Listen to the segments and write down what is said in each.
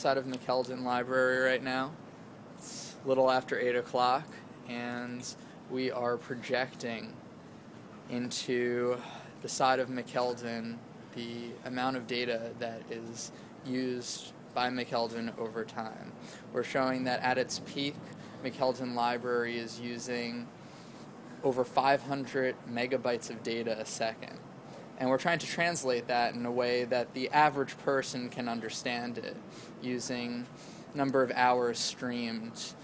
outside of McKeldin Library right now. It's a little after 8 o'clock, and we are projecting into the side of McKeldin the amount of data that is used by McKeldin over time. We're showing that at its peak, McKeldin Library is using over 500 megabytes of data a second. And we're trying to translate that in a way that the average person can understand it, using number of hours streamed,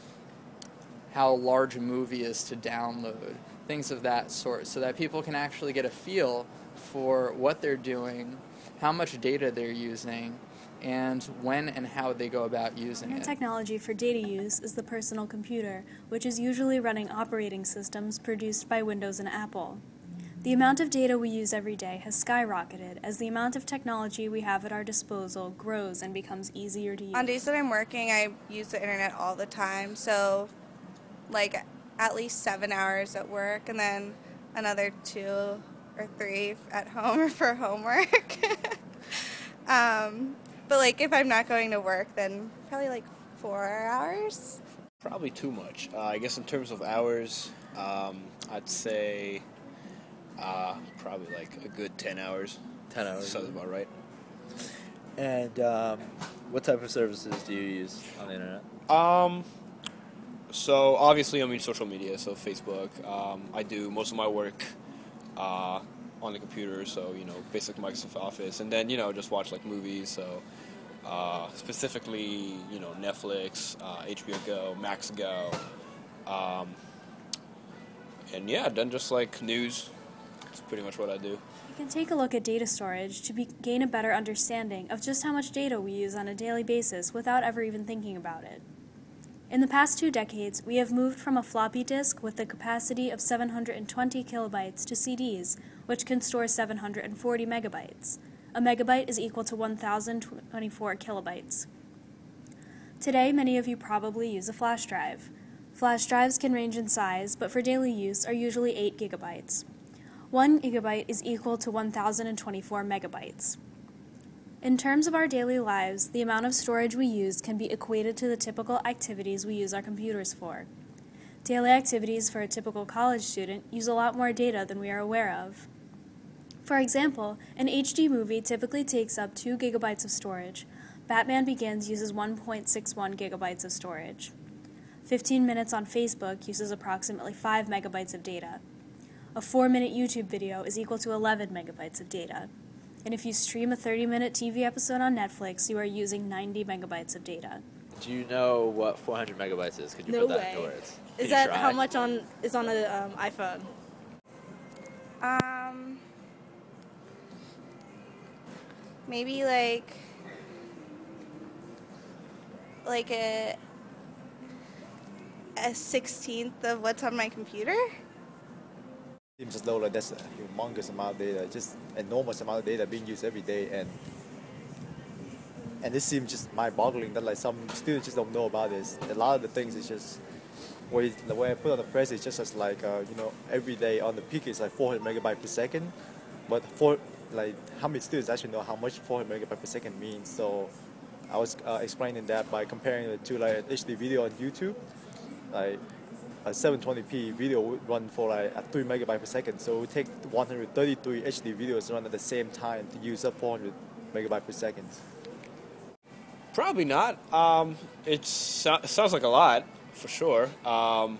how large a movie is to download, things of that sort, so that people can actually get a feel for what they're doing, how much data they're using, and when and how they go about using it. The technology for data use is the personal computer, which is usually running operating systems produced by Windows and Apple. The amount of data we use every day has skyrocketed as the amount of technology we have at our disposal grows and becomes easier to use. On days that I'm working, I use the internet all the time, so like at least 7 hours at work and then another 2 or 3 at home for homework. But like if I'm not going to work, then probably like 4 hours. Probably too much. I guess in terms of hours, I'd say probably like a good 10 hours. 10 hours. Sounds about right. And what type of services do you use on the internet? So obviously I'm in social media, so Facebook. I do most of my work on the computer, so basic Microsoft Office, and then just watch like movies. So specifically Netflix, HBO Go, Max Go, and yeah, then just like news. That's pretty much what I do. You can take a look at data storage to gain a better understanding of just how much data we use on a daily basis without ever even thinking about it. In the past 2 decades, we have moved from a floppy disk with the capacity of 720 kilobytes to CDs, which can store 740 megabytes. A megabyte is equal to 1,024 kilobytes. Today, many of you probably use a flash drive. Flash drives can range in size, but for daily use are usually 8 gigabytes. 1 gigabyte is equal to 1,024 megabytes. In terms of our daily lives, the amount of storage we use can be equated to the typical activities we use our computers for. Daily activities for a typical college student use a lot more data than we are aware of. For example, an HD movie typically takes up 2 gigabytes of storage. Batman Begins uses 1.61 gigabytes of storage. 15 minutes on Facebook uses approximately 5 megabytes of data. A 4-minute YouTube video is equal to 11 megabytes of data. And if you stream a 30-minute TV episode on Netflix, you are using 90 megabytes of data. Do you know what 400 megabytes is? Could you put that into words? Is that how much is on an iPhone? Maybe like a 16th of what's on my computer. Seems as though like that's a humongous amount of data, just enormous amount of data being used every day, and this seems just mind-boggling that like some students just don't know about this. A lot of the things is just the way I put on the press is just as like every day on the peak is like 400 megabytes per second, but how many students actually know how much 400 megabytes per second means? So I was explaining that by comparing it to like HD video on YouTube, like a 720p video would run for like 3 megabytes per second, so it would take 133 HD videos run at the same time to use up 400 megabytes per second. Probably not. It sounds like a lot, for sure. I'm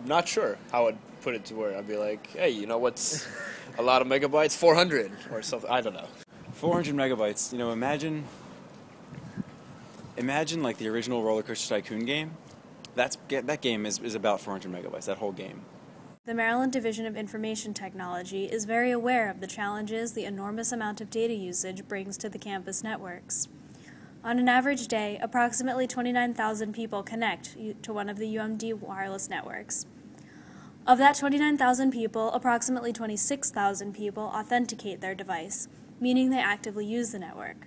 not sure how I'd put it to where I'd be like, hey, what's a lot of megabytes? 400 or something. I don't know. 400 megabytes. Imagine like the original Roller Coaster Tycoon game. That game is about 400 megabytes, that whole game. The Maryland Division of Information Technology is very aware of the challenges the enormous amount of data usage brings to the campus networks. On an average day, approximately 29,000 people connect to one of the UMD wireless networks. Of that 29,000 people, approximately 26,000 people authenticate their device, meaning they actively use the network.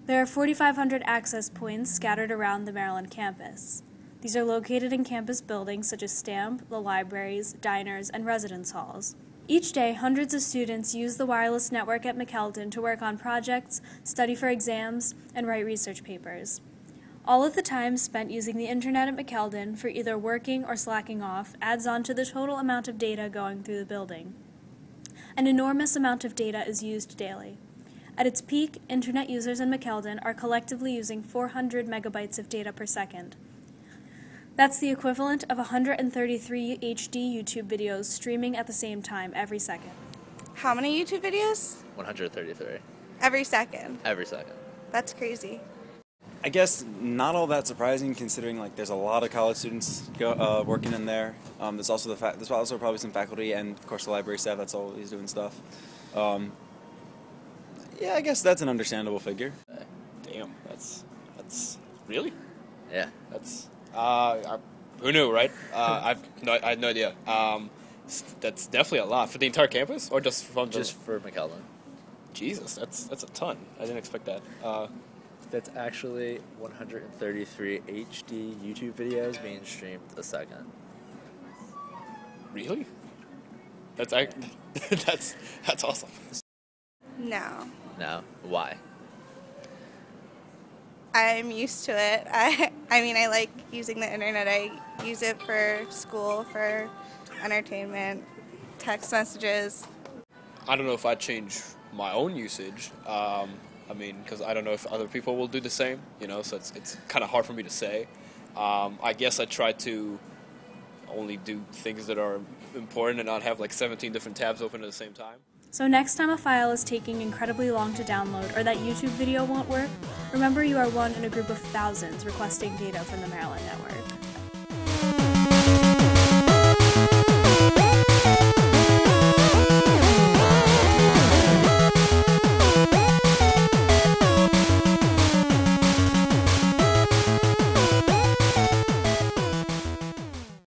There are 4,500 access points scattered around the Maryland campus. These are located in campus buildings such as STAMP, the libraries, diners, and residence halls. Each day, hundreds of students use the wireless network at McKeldin to work on projects, study for exams, and write research papers. All of the time spent using the internet at McKeldin for either working or slacking off adds on to the total amount of data going through the building. An enormous amount of data is used daily. At its peak, internet users in McKeldin are collectively using 400 megabytes of data per second. That's the equivalent of 133 HD YouTube videos streaming at the same time every second. How many YouTube videos? 133. Every second. Every second. That's crazy. I guess not all that surprising, considering like there's a lot of college students working in there. There's also there's also probably some faculty and of course the library staff that's always doing stuff. Yeah, I guess that's an understandable figure. Damn, that's really. Yeah. That's who knew, right? I had no idea. That's definitely a lot for the entire campus, or just from Just for McKeldin. Jesus, that's a ton. I didn't expect that. That's actually 133 HD YouTube videos being streamed a second. Really? That's awesome. No. No. Why? I'm used to it. I mean, I like using the internet. I use it for school, for entertainment, text messages. I don't know if I'd change my own usage. I mean, because I don't know if other people will do the same, you know, so it's kind of hard for me to say. I guess I try to only do things that are important and not have like 17 different tabs open at the same time. So next time a file is taking incredibly long to download or that YouTube video won't work, remember you are one in a group of thousands requesting data from the Maryland network.